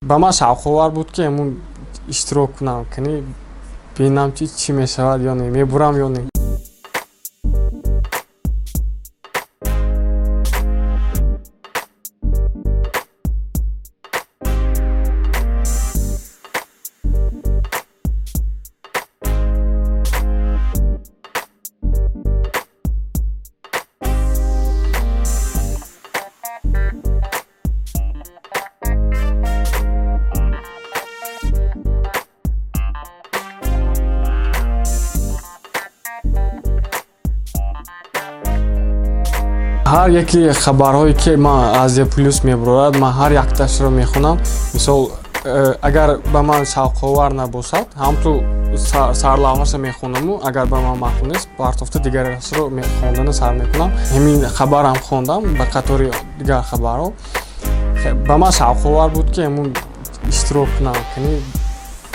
ба ман шавқовар буд ки ҳамун иштирок кунам, кани бинам чӣ мешавад ё не, мебурам ё не. ҳар яки хабарҳое ки ман Азия Плюс мебарорад, ман ҳар якташро мехунам. Мисол агар ба ман шавқовар набошад, ҳамту сарлавҳаша мехонаму, агар ба ман маъқул нест, бартофта дигарашро хондана сар мекунам. Ҳамин хабарам хондам ба қатори дигар хабарҳо. Ба ман шавқовар буд ки ҳамун иштирок кунам, кани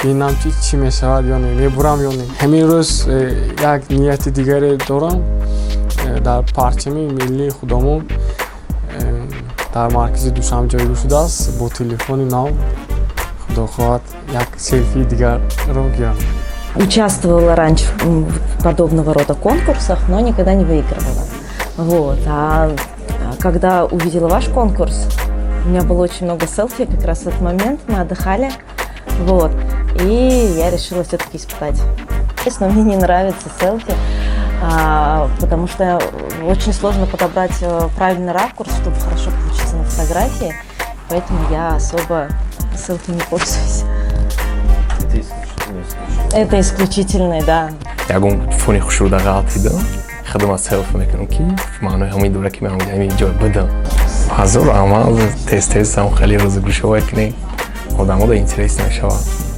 бинам чӣ мешавад ё не, мебурам ё не. Ҳамин рӯз як нияти дигаре дорам. дар парчами миллии худомон дар маркази Душанбе ҷойгир шудааст. Бо телефони нав худо хоҳад як селфи дигарро гирам. Участвовала раньше в подобного рода конкурсах, но никогда не выигрывала. Вот. А когда увидела ваш конкурс, у меня было очень много селфи, как раз в этот момент мы отдыхали. Вот. И я решила все-таки испытать. Но мне не нравится селфи, потому что очень сложно подобрать правильный ракурс, чтобы хорошо получиться на фотографии. Поэтому я особо селфи не пользуюсь. Это исключительный, да. Ягон фони хушуда галтида. Хадама селфи мекунам ки маънои ҳамин дора ки ман ҳамин ҷой будам. ҳазор амал тез-тез ҳам хеле рӯзгушова кунем. Одамода интерес нашавад.